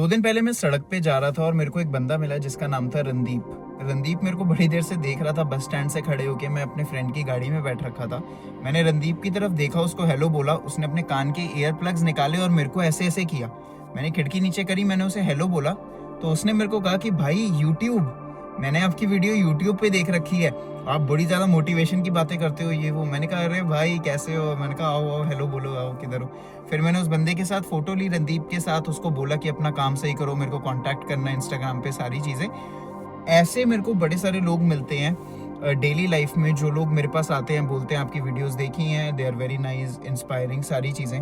2 दिन पहले मैं सड़क पे जा रहा था और मेरे को एक बंदा मिला जिसका नाम था रणदीप। रणदीप मेरे को बड़ी देर से देख रहा था, बस स्टैंड से खड़े होके। मैं अपने फ्रेंड की गाड़ी में बैठ रखा था। मैंने रणदीप की तरफ देखा, उसको हेलो बोला। उसने अपने कान के ईयर प्लग्स निकाले और मेरे को ऐसे ऐसे किया। मैंने खिड़की नीचे करी, मैंने उसे हेलो बोला तो उसने मेरे को कहा कि भाई यूट्यूब, मैंने आपकी वीडियो यूट्यूब पे देख रखी है, आप बड़ी ज़्यादा मोटिवेशन की बातें करते हो, ये वो। मैंने कहा अरे भाई कैसे हो? मैंने कहा आओ आओ हेलो बोलो, आओ किधर हो। फिर मैंने उस बंदे के साथ फ़ोटो ली, रणदीप के साथ। उसको बोला कि अपना काम सही करो, मेरे को कांटेक्ट करना है इंस्टाग्राम पे, सारी चीज़ें। ऐसे मेरे को बड़े सारे लोग मिलते हैं डेली लाइफ में, जो लोग मेरे पास आते हैं, बोलते हैं आपकी वीडियोस देखी हैं, they are very nice, inspiring, सारी चीज़ें।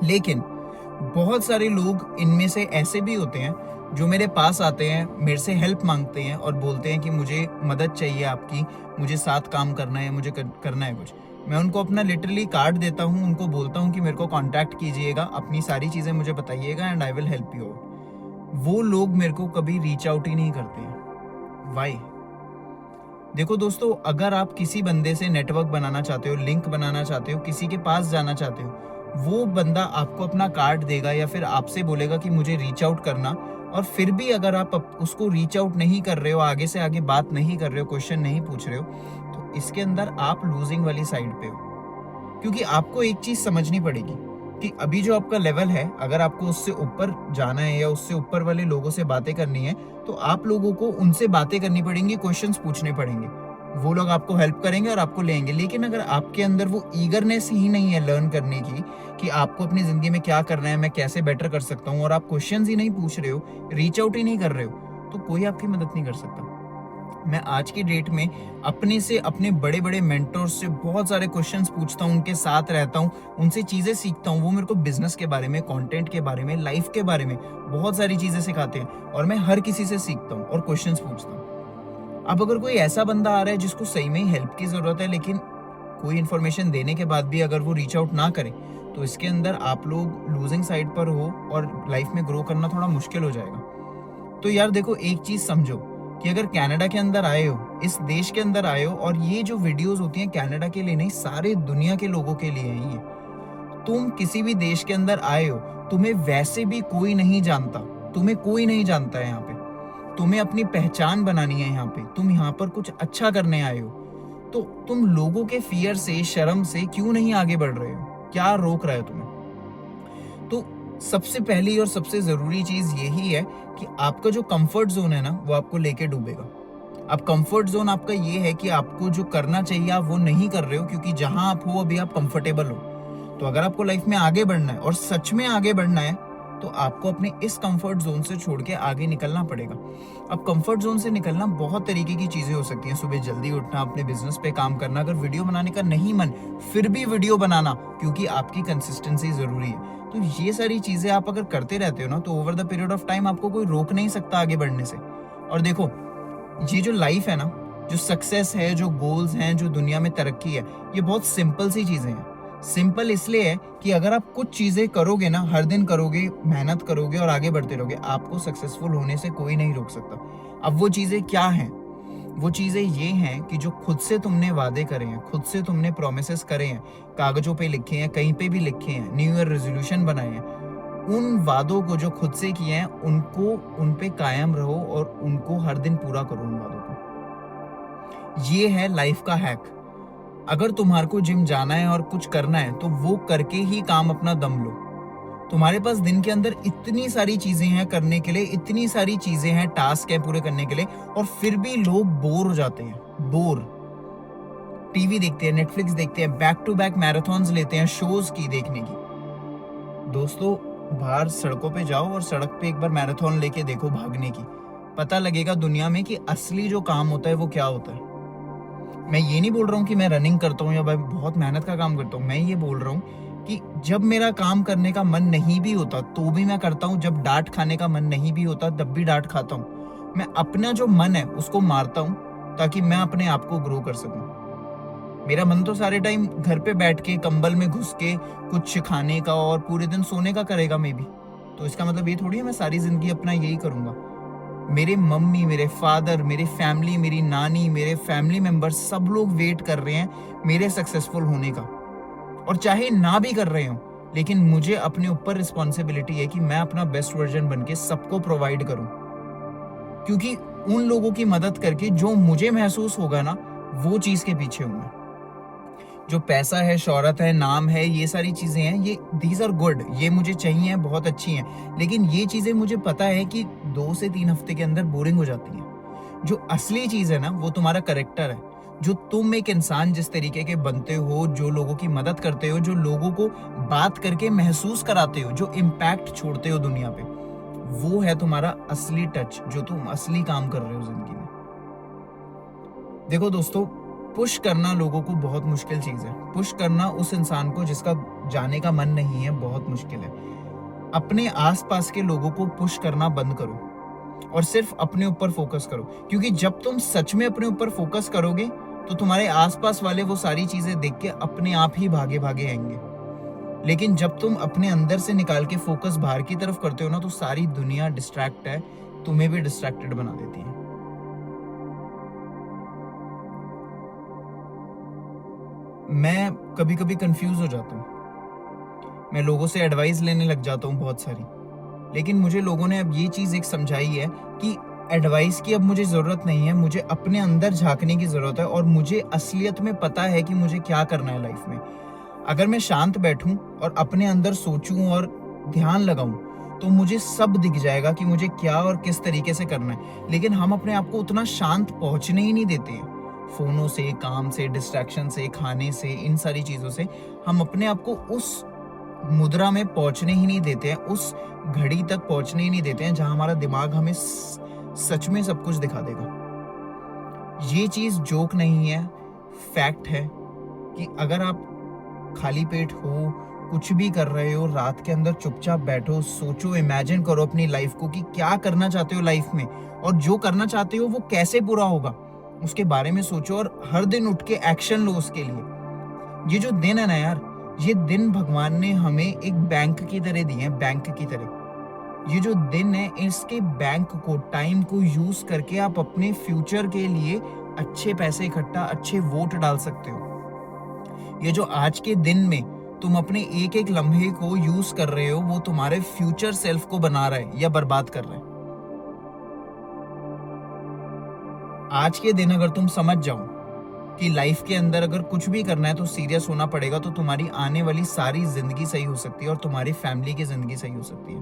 लेकिन बहुत सारे लोग इनमें से ऐसे भी होते हैं जो मेरे पास आते हैं, मेरे से हेल्प मांगते हैं और बोलते हैं कि मुझे मदद चाहिए आपकी, मुझे साथ काम करना है, मुझे करना है कुछ। मैं उनको अपना लिटरली कार्ड देता हूँ, उनको बोलता हूँ कि मेरे को कांटेक्ट कीजिएगा, अपनी सारी चीज़ें मुझे बताइएगा and I will help you. वो लोग मेरे को कभी रीच आउट ही नहीं करते हैं। वाई? देखो दोस्तों, अगर आप किसी बंदे से नेटवर्क बनाना चाहते हो, लिंक बनाना चाहते हो, किसी के पास जाना चाहते हो, वो बंदा आपको अपना कार्ड देगा या फिर आपसे बोलेगा कि मुझे रीच आउट करना। और फिर भी अगर आप उसको रीच आउट नहीं कर रहे हो, आगे से आगे बात नहीं कर रहे हो, क्वेश्चन नहीं पूछ रहे हो, तो इसके अंदर आप लूजिंग वाली साइड पे हो। क्योंकि आपको एक चीज समझनी पड़ेगी कि अभी जो आपका लेवल है, अगर आपको उससे ऊपर जाना है या उससे ऊपर वाले लोगों से बातें करनी है, तो आप लोगों को उनसे बातें करनी पड़ेंगी, क्वेश्चंस पूछने पड़ेंगे। वो लोग आपको हेल्प करेंगे और आपको लेंगे। लेकिन अगर आपके अंदर वो ईगरनेस ही नहीं है लर्न करने की, कि आपको अपनी जिंदगी में क्या करना है, मैं कैसे बेटर कर सकता हूँ, और आप क्वेश्चंस ही नहीं पूछ रहे हो, रीच आउट ही नहीं कर रहे हो, तो कोई आपकी मदद नहीं कर सकता। मैं आज की डेट में अपने से, अपने बड़े बड़े मेंटर्स से बहुत सारे क्वेश्चंस पूछता हूँ, उनके साथ रहता हूँ, उनसे चीज़ें सीखता हूँ। वो मेरे को बिजनेस के बारे में, कंटेंट के बारे में, लाइफ के बारे में बहुत सारी चीज़ें सिखाते हैं और मैं हर किसी से सीखता हूँ और क्वेश्चंस पूछता हूँ। अब अगर कोई ऐसा बंदा आ रहा है जिसको सही में ही हेल्प की ज़रूरत है, लेकिन कोई इन्फॉर्मेशन देने के बाद भी अगर वो रीच आउट ना करे, तो इसके अंदर आप लोग लूजिंग साइड पर हो और लाइफ में ग्रो करना थोड़ा मुश्किल हो जाएगा। तो यार देखो, एक चीज़ समझो कि अगर कनाडा के अंदर आए हो, इस देश के अंदर आए हो, और ये जो वीडियोस होती हैं कनाडा के लिए नहीं, सारे दुनिया के लोगों के लिए ही है। तुम किसी भी देश के अंदर आए हो, तुम्हें वैसे भी कोई नहीं जानता, तुम्हें कोई नहीं जानता है यहाँ पे। तुम्हें अपनी पहचान बनानी है यहाँ पे, तुम यहाँ पर कुछ अच्छा करने आए हो, तो तुम लोगों के फियर से, शर्म से क्यों नहीं आगे बढ़ रहे हो? क्या रोक रहा है तुम्हें? तो सबसे पहली और सबसे जरूरी चीज यही है कि आपका जो कंफर्ट जोन है ना, वो आपको लेके डूबेगा। अब कंफर्ट जोन आपका ये है कि आपको जो करना चाहिए आप वो नहीं कर रहे हो, क्योंकि जहां आप हो अभी आप कंफर्टेबल हो। तो अगर आपको लाइफ में आगे बढ़ना है और सच में आगे बढ़ना है, तो आपको अपने इस कंफर्ट जोन से छोड़ के आगे निकलना पड़ेगा। अब कंफर्ट जोन से निकलना बहुत तरीके की चीजें हो सकती हैं। सुबह जल्दी उठना, अपने बिजनेस पे काम करना, अगर वीडियो बनाने का नहीं मन, फिर भी वीडियो बनाना, क्योंकि आपकी कंसिस्टेंसी जरूरी है। तो ये सारी चीजें आप अगर करते रहते हो ना, तो over the period of time आपको कोई रोक नहीं सकता आगे बढ़ने से। और देखो, ये जो लाइफ है ना, जो सक्सेस है, जो गोल्स हैं, जो दुनिया में तरक्की है, ये बहुत सिंपल सी चीजें हैं। सिंपल इसलिए है कि अगर आप कुछ चीजें करोगे ना, हर दिन करोगे, मेहनत करोगे और आगे बढ़ते रहोगे, आपको सक्सेसफुल होने से कोई नहीं रोक सकता। अब वो चीजें क्या हैं? वो चीजें ये हैं कि जो खुद से तुमने वादे करे हैं, खुद से तुमने प्रोमिसेस करे हैं, कागजों पे लिखे हैं, कहीं पे भी लिखे हैं, न्यू ईयर रेजोल्यूशन बनाए हैं, उन वादों को जो खुद से किए हैं, उनको, उन पे कायम रहो और उनको हर दिन पूरा करो उन वादों को। ये है लाइफ का हैक। अगर तुम्हारे को जिम जाना है और कुछ करना है, तो वो करके ही काम अपना दम लो। तुम्हारे पास दिन के अंदर इतनी सारी चीजें हैं करने के लिए, इतनी सारी चीजें हैं, टास्क है पूरे करने के लिए, और फिर भी लोग बोर हो जाते हैं। बोर, टीवी देखते हैं, नेटफ्लिक्स देखते हैं, बैक टू बैक मैराथन्स लेते हैं शोज की देखने की। दोस्तों, बाहर सड़कों पे जाओ और सड़क पे एक बार मैराथन लेके देखो भागने की, पता लगेगा दुनिया में कि असली जो काम होता है वो क्या होता है। मैं ये नहीं बोल रहा हूँ कि मैं रनिंग करता हूँ या भाई बहुत मेहनत का काम करता हूँ। मैं ये बोल रहा हूँ कि जब मेरा काम करने का मन नहीं भी होता तो भी मैं करता हूँ, जब डांट खाने का मन नहीं भी होता तब भी डांट खाता हूँ। मैं अपना जो मन है उसको मारता हूँ ताकि मैं अपने आप को ग्रो कर सकूँ। मेरा मन तो सारे टाइम घर पे बैठ के कंबल में घुस के कुछ खाने का और पूरे दिन सोने का करेगा मे बी। तो इसका मतलब ये थोड़ी है मैं सारी जिंदगी अपना यही करूंगा। मेरे मम्मी, मेरे फादर, मेरी फैमिली, मेरी नानी, मेरे फैमिली मेंबर्स, सब लोग वेट कर रहे हैं मेरे सक्सेसफुल होने का। और चाहे ना भी कर रहे हो, लेकिन मुझे अपने ऊपर रिस्पॉन्सिबिलिटी है कि मैं अपना बेस्ट वर्जन बन के सबको प्रोवाइड करूं, क्योंकि उन लोगों की मदद करके जो मुझे महसूस होगा ना, वो चीज़ के पीछे हूं मैं। जो पैसा है, शोहरत है, नाम है, ये सारी चीज़ें हैं, ये दीज आर गुड, ये मुझे चाहिए, बहुत अच्छी हैं, लेकिन ये चीज़ें मुझे पता है कि 2 से 3 हफ्ते के अंदर बोरिंग हो जाती हैं। जो असली चीज़ है ना, वो तुम्हारा करेक्टर है। जो तुम एक इंसान जिस तरीके के बनते हो, जो लोगों की मदद करते हो, जो लोगों को बात करके महसूस कराते हो, जो इम्पैक्ट छोड़ते हो दुनिया पे, वो है तुम्हारा असली टच, जो तुम असली काम कर रहे हो जिंदगी में। देखो दोस्तों, पुश करना लोगों को बहुत मुश्किल चीज़ है। पुश करना उस इंसान को जिसका जाने का मन नहीं है, बहुत मुश्किल है। अपने आसपास के लोगों को पुश करना बंद करो और सिर्फ अपने ऊपर फोकस करो, क्योंकि जब तुम सच में अपने ऊपर फोकस करोगे तो तुम्हारे आसपास वाले वो सारी चीज़ें देख के अपने आप ही भागे भागे आएंगे। लेकिन जब तुम अपने अंदर से निकाल के फोकस बाहर की तरफ करते हो ना, तो सारी दुनिया डिस्ट्रैक्ट है, तुम्हें भी डिस्ट्रैक्टेड बना देती है। मैं कभी कभी कंफ्यूज हो जाता हूँ, मैं लोगों से एडवाइस लेने लग जाता हूँ बहुत सारी, लेकिन मुझे लोगों ने अब ये चीज़ एक समझाई है कि एडवाइस की अब मुझे ज़रूरत नहीं है, मुझे अपने अंदर झांकने की ज़रूरत है और मुझे असलियत में पता है कि मुझे क्या करना है लाइफ में। अगर मैं शांत बैठूं और अपने अंदर सोचूं और ध्यान लगाऊं, तो मुझे सब दिख जाएगा कि मुझे क्या और किस तरीके से करना है। लेकिन हम अपने आप को उतना शांत पहुंचने ही नहीं देते हैं। फ़ोनों से, काम से, डिस्ट्रैक्शन से, खाने से, इन सारी चीज़ों से हम अपने आप को उस मुद्रा में पहुंचने ही नहीं देते हैं, उस घड़ी तक पहुंचने ही नहीं देते हैं जहां हमारा दिमाग हमें सच में सब कुछ दिखा देगा। ये चीज़ जोक नहीं है, फैक्ट है कि अगर आप खाली पेट हो, कुछ भी कर रहे हो, रात के अंदर चुपचाप बैठो, सोचो, इमेजिन करो अपनी लाइफ को कि क्या करना चाहते हो लाइफ में, और जो करना चाहते हो वो कैसे पूरा होगा, उसके बारे में सोचो और हर दिन उठ के एक्शन लो उसके लिए। ये जो दिन है ना यार, ये दिन भगवान ने हमें एक बैंक की तरह दिए हैं, बैंक की तरह। ये जो दिन है, इसके बैंक को, टाइम को यूज करके आप अपने फ्यूचर के लिए अच्छे पैसे इकट्ठा, अच्छे वोट डाल सकते हो। ये जो आज के दिन में तुम अपने एक एक लम्हे को यूज कर रहे हो, वो तुम्हारे फ्यूचर सेल्फ को बना रहा है या बर्बाद कर रहा है। आज के दिन अगर तुम समझ जाओ कि लाइफ के अंदर अगर कुछ भी करना है तो सीरियस होना पड़ेगा, तो तुम्हारी आने वाली सारी जिंदगी सही हो सकती है और तुम्हारी फैमिली की जिंदगी सही हो सकती है,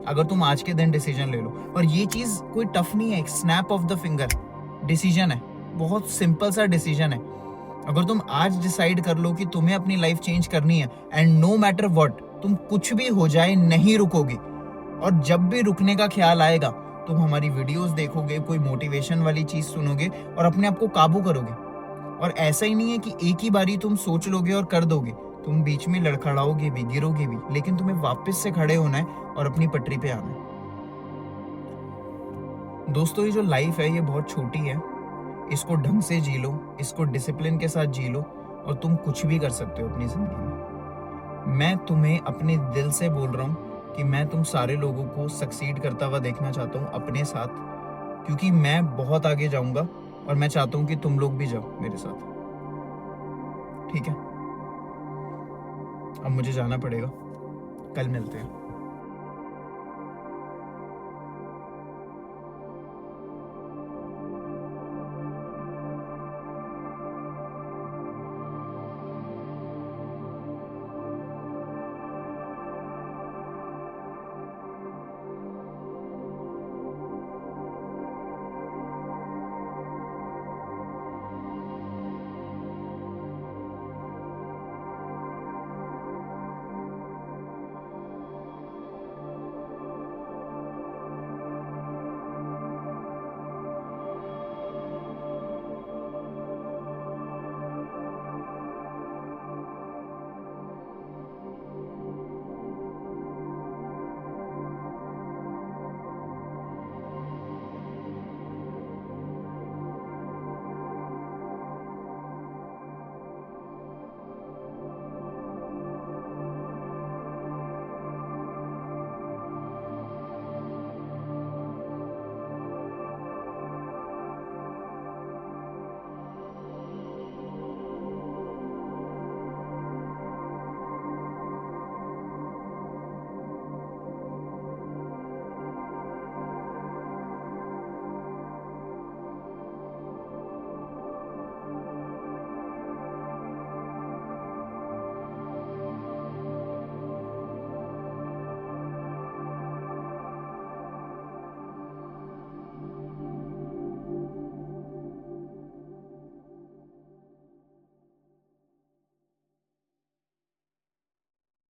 अगर तुम आज के दिन डिसीजन ले लो। और ये चीज कोई टफ नहीं है, एक snap of the finger decision है, बहुत सिंपल सा डिसीजन है। अगर तुम आज डिसाइड कर लो कि तुम्हें अपनी लाइफ चेंज करनी है, एंड नो मैटर व्हाट, तुम कुछ भी हो जाए नहीं रुकोगे, और जब भी रुकने का ख्याल आएगा तुम हमारी वीडियोस देखोगे, कोई मोटिवेशन वाली चीज सुनोगे और अपने आप को काबू करोगे। और ऐसा ही नहीं है कि एक ही बारी तुम सोच लोगे और कर दोगे, तुम बीच में लड़खड़ाओगे भी, गिरोगे भी, लेकिन तुम्हें वापस से खड़े होना है और अपनी पटरी पे आना है। दोस्तों, ये जो लाइफ है ये बहुत छोटी है, इसको ढंग से जी लो, इसको डिसिप्लिन के साथ जी लो, और तुम कुछ भी कर सकते हो अपनी जिंदगी में। मैं तुम्हें अपने दिल से बोल रहा हूँ कि मैं तुम सारे लोगों को सक्सीड करता हुआ देखना चाहता हूँ अपने साथ, क्योंकि मैं बहुत आगे जाऊंगा और मैं चाहता हूँ कि तुम लोग भी जाओ मेरे साथ। ठीक है, अब मुझे जाना पड़ेगा, कल मिलते हैं।